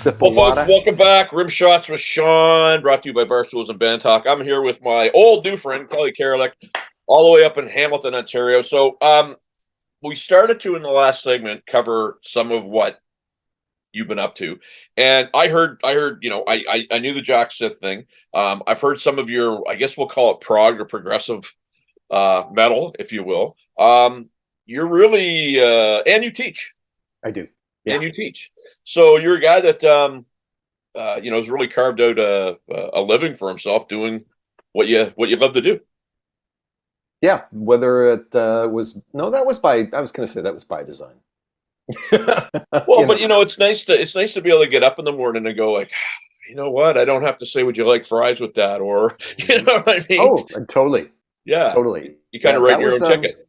sip Well, of folks, water. welcome back. Rimshots with Sean, brought to you by Barstools and Bandtalk. I'm here with my old new friend, Kereliuk, all the way up in Hamilton, Ontario. So, we started to, in the last segment, cover some of what you've been up to. And I heard, I knew the Jack Sith thing. I've heard some of your, I guess we'll call it prog or progressive metal, if you will. You're really, and you teach. I do. And Yeah. you teach. So you're a guy that has really carved out a living for himself doing what you love to do. Yeah. Whether it was, no, that was by, I was going to say that was by design. Well, You but know, it's nice to be able to get up in the morning and go like, you know what? I don't have to say, would you like fries with that? Or you know what I mean? oh, totally. Yeah, Totally. you kind Yeah. of write That your was, own ticket.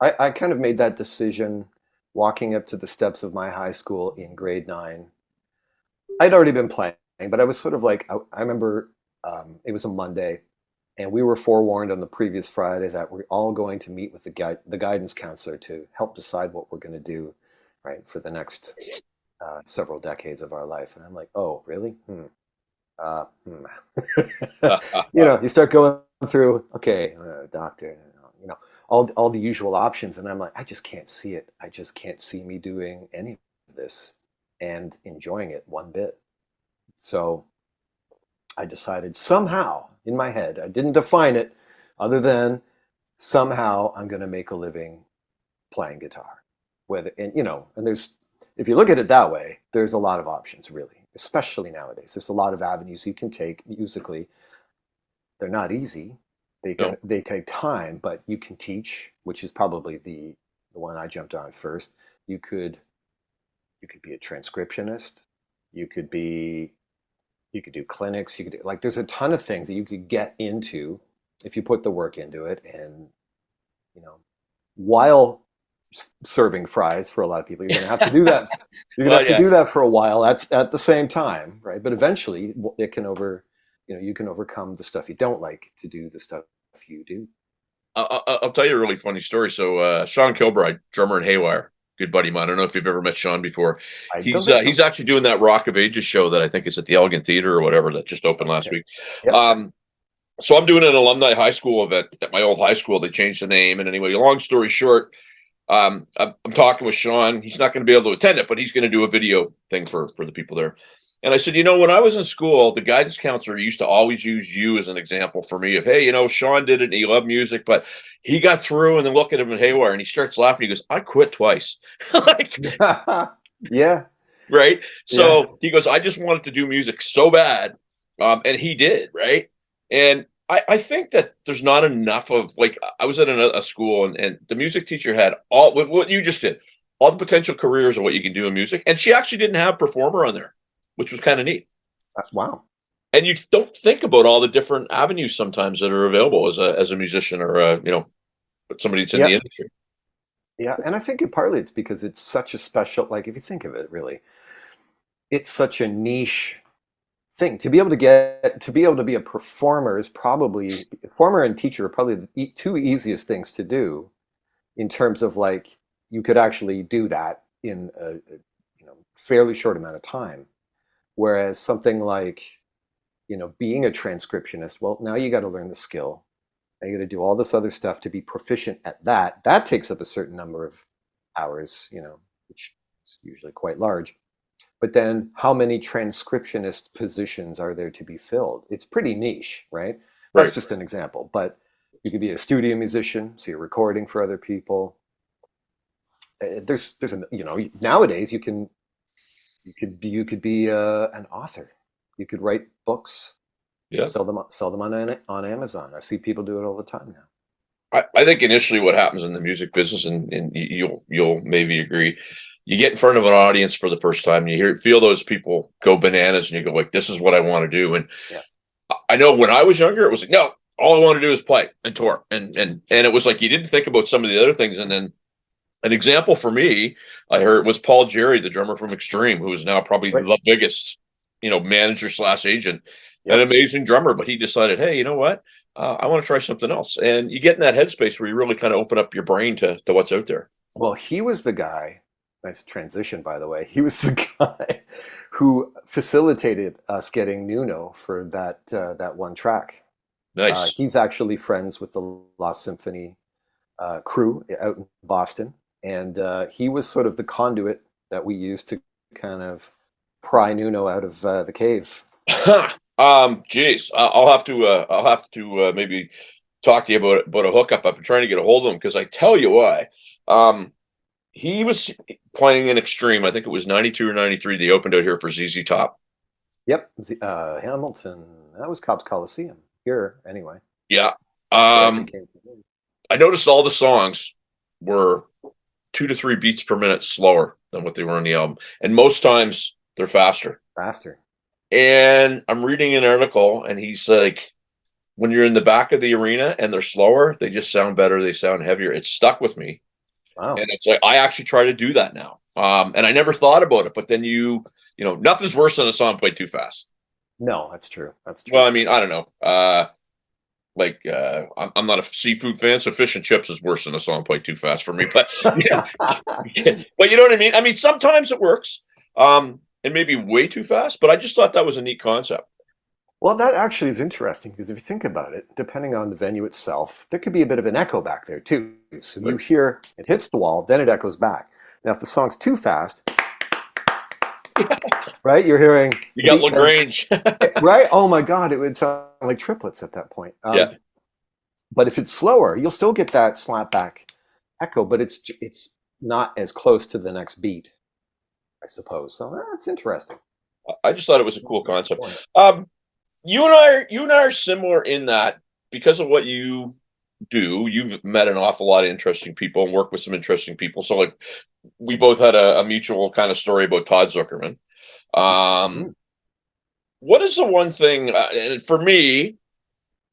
I kind of made that decision walking up to the steps of my high school in grade 9. I'd already been playing, but I was sort of like, I remember it was a Monday, and we were forewarned on the previous Friday that we're all going to meet with the guidance counselor to help decide what we're going to do, right, for the next several decades of our life. And I'm like, oh, really? You start going through, okay, doctor, you know, all the usual options, and I'm like, I just can't see it. I just can't see me doing any of this and enjoying it one bit. So I decided somehow in my head, I didn't define it other than somehow I'm going to make a living playing guitar. Whether, and there's, if you look at it that way, there's a lot of options really, especially nowadays. There's a lot of avenues you can take musically. They're not easy. No, They take time, but you can teach, which is probably the one I jumped on first. You could be a transcriptionist. You could be you could do clinics. You could do, like, there's a ton of things that you could get into if you put the work into it, and you know while serving fries for a lot of people, you're going to have to do that. You're going to well, have to yeah. do that for a while. That's at the same time, right? But eventually it can you can overcome the stuff you don't like to do the stuff you do. I'll tell you a really funny story. So Sean Kilbride, drummer in Haywire, good buddy of mine. I don't know if you've ever met Sean before. I don't think so. He's actually doing that Rock of Ages show that I think is at the Elegant Theater or whatever that just opened last Okay. week. Yep. So I'm doing an alumni high school event at my old high school. They changed the name, and anyway, long story short, I'm talking with Sean. He's not going to be able to attend it, but he's going to do a video thing for the people there. And I said, when I was in school, the guidance counselor used to always use you as an example for me of, hey, Sean did it and he loved music, but he got through. And then look at him in Haywire, and he starts laughing. He goes, I quit twice. Like, Yeah. right. Yeah. So he goes, I just wanted to do music so bad. And he did. Right. And I think that there's not enough of, like, I was at a school, and the music teacher had all what you just did, all the potential careers of what you can do in music. And she actually didn't have performer on there, which was kind of neat. Wow. And you don't think about all the different avenues sometimes that are available as a musician or, somebody that's in the Yeah. industry. Yeah. And I think partly it's because it's such a special, like, if you think of it really, it's such a niche thing to be able to be a performer. Is probably Performer and teacher are probably the two easiest things to do in terms of, like, you could actually do that in a fairly short amount of time, whereas something like being a transcriptionist, well, now you got to learn the skill. Now you got to do all this other stuff to be proficient at that takes up a certain number of hours, which is usually quite large. But then how many transcriptionist positions are there to be filled? It's pretty niche, right? That's Right. just an example. But you could be a studio musician, so you're recording for other people. There's nowadays you could be an author. You could write books, Yeah. sell them on Amazon. I see people do it all the time now. I think initially what happens in the music business, and you'll maybe agree, you get in front of an audience for the first time, and you feel those people go bananas, and you go like, this is what I want to do. And Yeah. I know when I was younger, it was like, no, all I want to do is play and tour. And it was like, you didn't think about some of the other things. And then an example for me, I heard, was Paul Jerry, the drummer from Extreme, who is now probably Right. the biggest, manager / agent, an Yep. amazing drummer, but he decided, hey, you know what? I want to try something else. And you get in that headspace where you really kind of open up your brain to what's out there. Well, he was the guy Nice transition, by the way. He was the guy who facilitated us getting Nuno for that one track. Nice. He's actually friends with the Lost Symphony crew out in Boston, and he was sort of the conduit that we used to kind of pry Nuno out of the cave. Geez, I'll have to maybe talk to you about a hookup. I've been trying to get a hold of him because I tell you why. He was playing in Extreme. I think it was 92 or 93. They opened out here for ZZ Top. Yep, Hamilton. That was Cobb's Coliseum here, anyway. Yeah. It actually came from him. I noticed all the songs were 2 to 3 beats per minute slower than what they were on the album. And most times they're faster. Faster. And I'm reading an article, and he's like, when you're in the back of the arena and they're slower, they just sound better. They sound heavier. It stuck with me. Wow. And it's like, I actually try to do that now. And I never thought about it, but then nothing's worse than a song played too fast. No, that's true. That's true. Well, I mean, I don't know. I'm not a seafood fan, so fish and chips is worse than a song played too fast for me. But yeah, but you know what I mean? I mean, sometimes it works. And maybe way too fast, but I just thought that was a neat concept. Well, that actually is interesting because if you think about it, depending on the venue itself, there could be a bit of an echo back there too. So you hear it hits the wall, then it echoes back. Now, if the song's too fast, right, you're hearing You got Lagrange. right? Oh my God, it would sound like triplets at that point. Yeah. But if it's slower, you'll still get that slapback echo, but it's not as close to the next beat, I suppose. So that's interesting. I just thought it was a cool concept. You and I are similar in that because of what you do, you've met an awful lot of interesting people and worked with some interesting people. So like we both had a mutual kind of story about Todd Zuckerman. What is the one thing, and for me,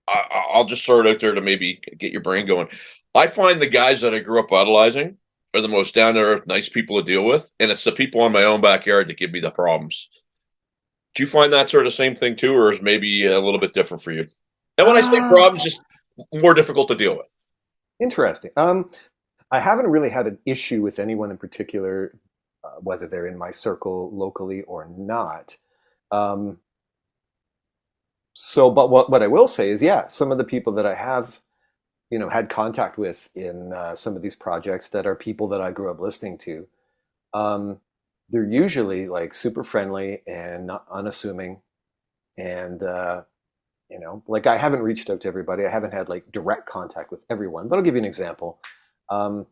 I'll just throw it out there to maybe get your brain going. I find the guys that I grew up idolizing are the most down-to-earth, nice people to deal with, and it's the people in my own backyard that give me the problems. Do you find that sort of same thing too, or is maybe a little bit different for you? And when I say problems, just more difficult to deal with. Interesting. I haven't really had an issue with anyone in particular, whether they're in my circle locally or not. But what I will say is, yeah, some of the people that I have, had contact with in some of these projects that are people that I grew up listening to, they're usually like super friendly and not unassuming, and like I haven't reached out to everybody. I haven't had like direct contact with everyone, but I'll give you an example. I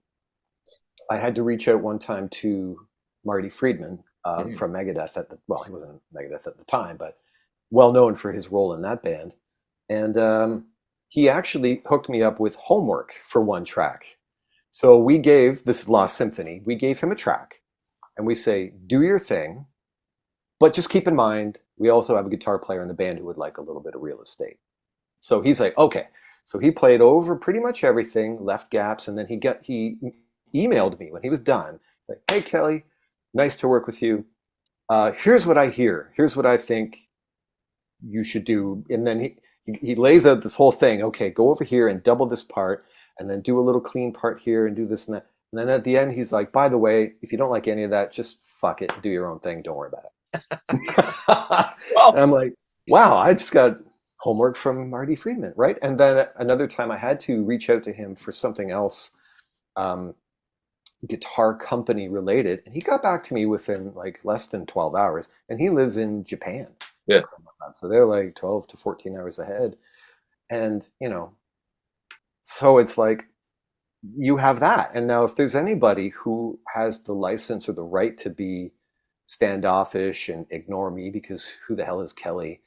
had to reach out one time to Marty Friedman from Megadeth he wasn't Megadeth at the time, but well known for his role in that band. And he actually hooked me up with homework for one track. So we gave this Lost Symphony, we gave him a track and we say, do your thing, but just keep in mind, we also have a guitar player in the band who would like a little bit of real estate. So he's like, okay. So he played over pretty much everything, left gaps, and then he emailed me when he was done. Like, hey, Kelly, nice to work with you. Here's what I hear. Here's what I think you should do. And then he lays out this whole thing. Okay, go over here and double this part, and then do a little clean part here and do this and that. And then at the end, he's like, by the way, if you don't like any of that, just fuck it. Do your own thing. Don't worry about it. And I'm like, wow, I just got homework from Marty Friedman, right? And then another time I had to reach out to him for something else, guitar company related. And he got back to me within like less than 12 hours. And he lives in Japan. Yeah. So they're like 12 to 14 hours ahead. And, so it's like, you have that. And now if there's anybody who has the license or the right to be standoffish and ignore me because who the hell is Kelly,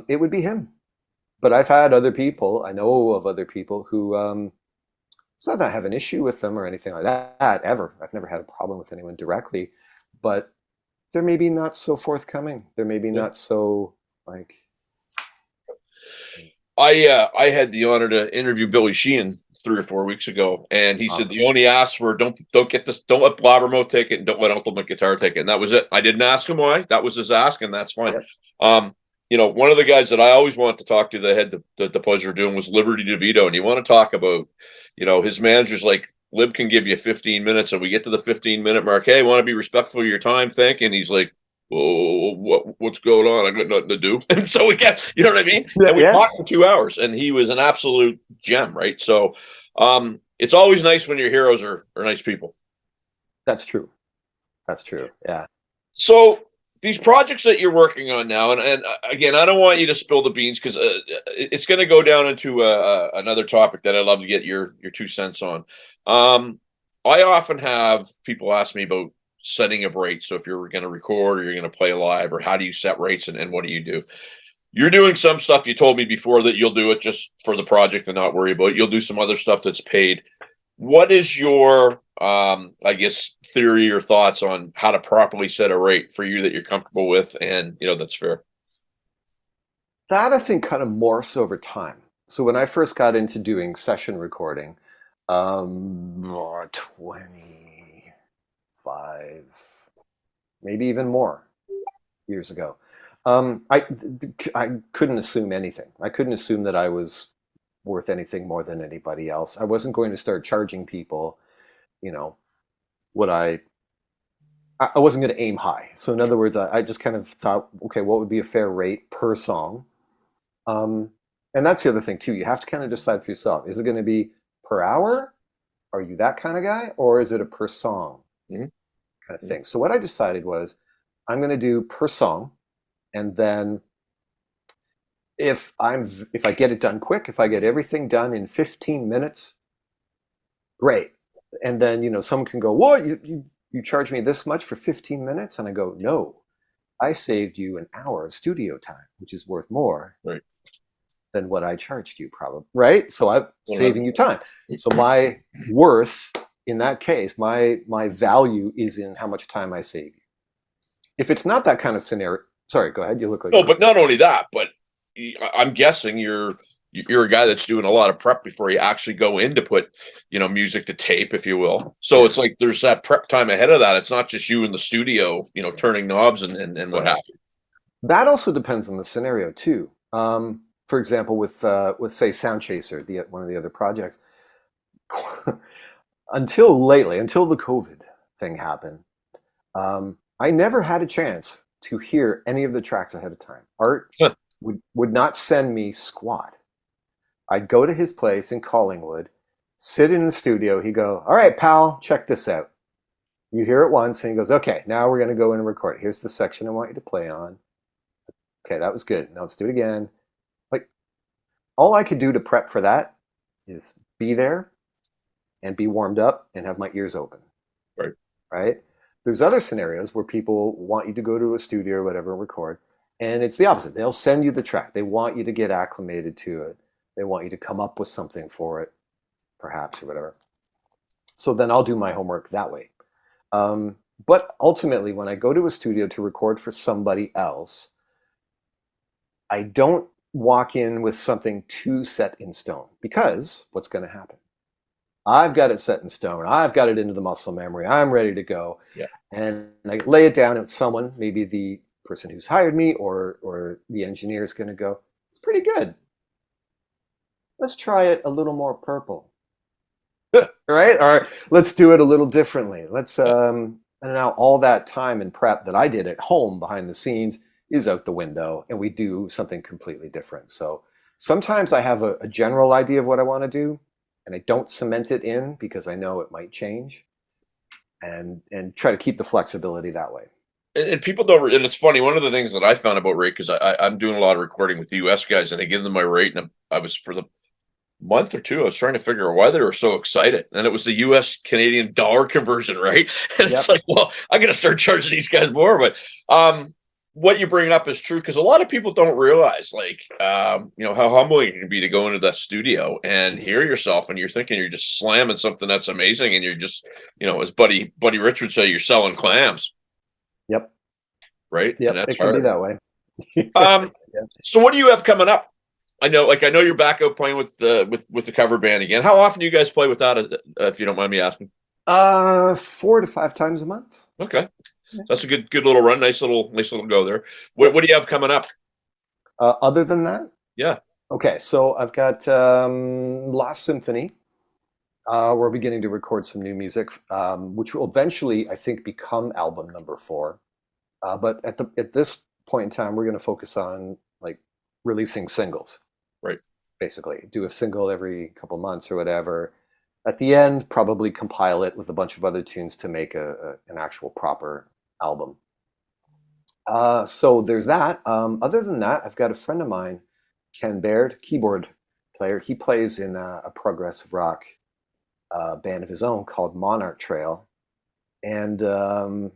it would be him. But I've had other people, I know of other people who, it's not that I have an issue with them or anything like that, ever. I've never had a problem with anyone directly, but they're maybe not so forthcoming. They're maybe not so like. I had the honor to interview Billy Sheehan 3 or 4 weeks ago, and he said the only asks were don't get this, don't let Blabbermouth take it, and don't let Ultimate Guitar take it, and that was it. I didn't ask him why. That was his ask, and that's fine. Yep. One of the guys that I always wanted to talk to that had the pleasure of doing was Liberty DeVito, and you want to talk about, his manager's like Lib can give you 15 minutes, and we get to the 15-minute mark. Hey, want to be respectful of your time? Thank you. And he's like, "Whoa, what's going on? I got nothing to do." And so we get, you know what I mean? Yeah, And we yeah, talked for 2 hours, and he was an absolute gem, right? So it's always nice when your heroes are nice people. that's true. That's true. Yeah. So these projects that you're working on now, and again, I don't want you to spill the beans because it's going to go down into another topic that I'd love to get your 2 cents on. I often have people ask me about setting of rates. So if you're going to record or you're going to play live, or how do you set rates and what do you do? You're doing some stuff. You told me before that you'll do it just for the project and not worry about it. You'll do some other stuff that's paid. What is your, I guess, theory or thoughts on how to properly set a rate for you that you're comfortable with and, that's fair? That I think kind of morphs over time. So when I first got into doing session recording, 25, maybe even more years ago, I couldn't assume anything. I couldn't assume that I was worth anything more than anybody else. I wasn't going to start charging people, you know, what I wasn't going to aim high. So in other words, I just kind of thought, okay, what would be a fair rate per song? Um, and that's the other thing too. You have to kind of decide for yourself. Is it going to be per hour? Are you that kind of guy? Or is it a per song Mhm. kind of thing? So what I decided was I'm going to do per song. And then if I get it done quick, if I get everything done in 15 minutes, great. And then, someone can go, what, you charge me this much for 15 minutes? And I go, no, I saved you an hour of studio time, which is worth more Right. than what I charged you, probably. Right? So I'm saving you 100%. time. So my worth in that case, my value is in how much time I save you. If it's not that kind of scenario, sorry, go ahead. You look like No, but not only that, but I'm guessing you're a guy that's doing a lot of prep before you actually go in to put, music to tape, if you will. So yeah. it's like there's that prep time ahead of that. It's not just you in the studio, turning knobs and what have you. That also depends on the scenario too. For example, with say Sound Chaser, one of the other projects, until lately, until the COVID thing happened, I never had a chance to hear any of the tracks ahead of time. Art would not send me squat. I'd go to his place in Collingwood, sit in the studio. He'd go, all right, pal, check this out. You hear it once, and he goes, okay, now we're going to go in and record it. Here's the section I want you to play on. Okay, that was good. Now let's do it again. Like, all I could do to prep for that is be there and be warmed up and have my ears open. Right. Right? There's other scenarios where people want you to go to a studio or whatever and record, and it's the opposite. They'll send you the track. They want you to get acclimated to it. They want you to come up with something for it, perhaps, or whatever. So then I'll do my homework that way. But ultimately, when I go to a studio to record for somebody else, I don't walk in with something too set in stone, because what's going to happen? I've got it set in stone. I've got it into the muscle memory. I'm ready to go. Yeah. And I lay it down at someone, maybe the person who's hired me or the engineer is going to go, it's pretty good. Let's try it a little more purple. Right? Or let's do it a little differently. And now all that time and prep that I did at home behind the scenes is out the window, and we do something completely different. So sometimes I have a general idea of what I want to do, and I don't cement it in because I know it might change, and try to keep the flexibility that way. And people don't, and it's funny. One of the things that I found about rate, because I'm doing a lot of recording with the US guys, and I give them my rate, and I was for the month or two, I was trying to figure out why they were so excited. And it was the US Canadian dollar conversion, right? And it's like, well, I got to start charging these guys more. But what you bring up is true, because a lot of people don't realize, like, how humbling it can be to go into that studio and hear yourself, and you're thinking you're just slamming something that's amazing, and you're just, as Buddy Rich would say, you're selling clams. Yep. Right. Yep. And that's it can hard. be that way. So what do you have coming up? I know you're back out playing with the cover band again. How often do you guys play with that, if you don't mind me asking? 4 to 5 times a month. Okay, that's a good little run. Nice little go there. What do you have coming up? Other than that, yeah. Okay, so I've got Last Symphony We're beginning to record some new music, which will eventually, I think, become album number 4. But at this point in time, we're going to focus on like releasing singles, Right. basically. Do a single every couple months or whatever. At the end, probably compile it with a bunch of other tunes to make an actual proper album. So there's that. Other than that, I've got a friend of mine, Ken Baird, keyboard player. He plays in a progressive rock band of his own called Monarch Trail, and I'm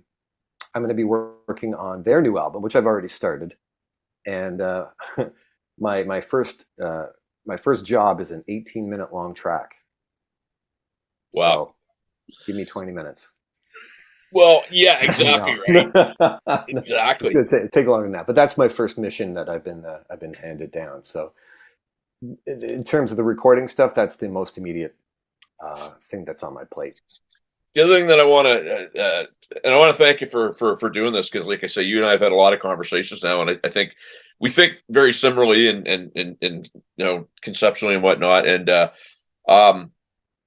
going to be working on their new album, which I've already started. And my my first uh, my first job is an 18-minute long track. Wow. So give me 20 minutes. Well, yeah, exactly No, right. it's Exactly. going to take longer than that. But that's my first mission that I've been handed down. So in terms of the recording stuff, that's the most immediate thing that's on my plate. The other thing that I want to, and I want to thank you for doing this because, like I say, you and I have had a lot of conversations now, and I think we think very similarly and conceptually and whatnot. And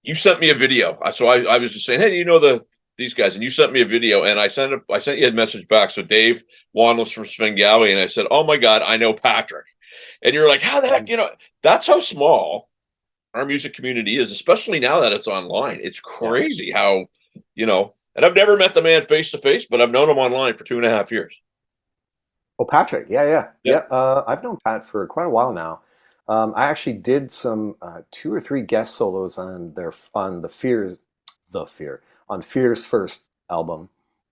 you sent me a video, so I was just saying, hey, you know these guys, and you sent me a video, and I sent you a message back. So Dave Wanless from Svengali, and I said, oh my God, I know Patrick, and you're like, how the heck, that's how small our music community is, especially now that it's online. It's Yeah. crazy how, and I've never met the man face to face, but I've known him online for 2.5 years. Oh, Patrick. Yeah, yeah, Yeah. yeah. I've known Pat for quite a while now. I actually did some 2 or 3 guest solos on the Fear on Fear's first album,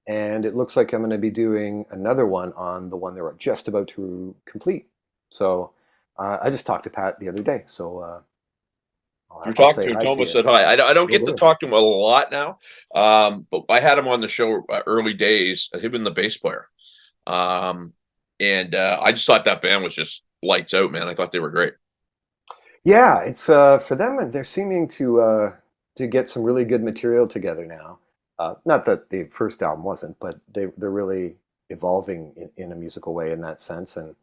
and it looks like I'm going to be doing another one on the one they're just about to complete. So I just talked to Pat the other day, so You're I'll talking say to him, hi tell him to I you. said hi. I don't Will get to do. talk to him a lot now, but I had him on the show early days, him and the bass player. Um, and I just thought that band was just lights out, man. I thought they were great. Yeah, it's for them. They're seeming to get some really good material together now. Not that the first album wasn't, but they're really evolving in a musical way in that sense. And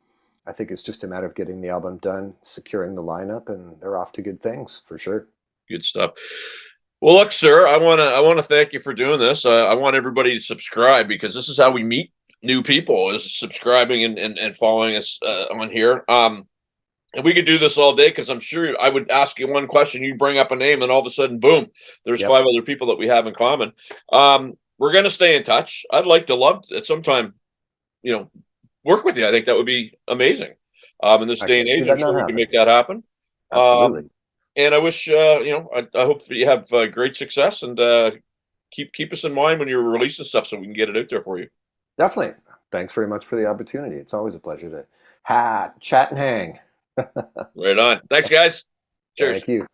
I think it's just a matter of getting the album done, securing the lineup, and they're off to good things for sure. Good stuff. Well, look, sir, I want to thank you for doing this. I want everybody to subscribe because this is how we meet new people is subscribing and following us on here. And we could do this all day because I'm sure I would ask you one question, you bring up a name, and all of a sudden, boom, there's Yep. 5 other people that we have in common. We're going to stay in touch. I'd like to love at some time, you know, work with you. I think that would be amazing. In this I day and can't see age, I'm that sure not we can happening. make that happen. Absolutely. And I wish, I hope that you have great success and keep us in mind when you're releasing stuff so we can get it out there for you. Definitely. Thanks very much for the opportunity. It's always a pleasure to chat and hang. Right on. Thanks, guys. Cheers. Thank you.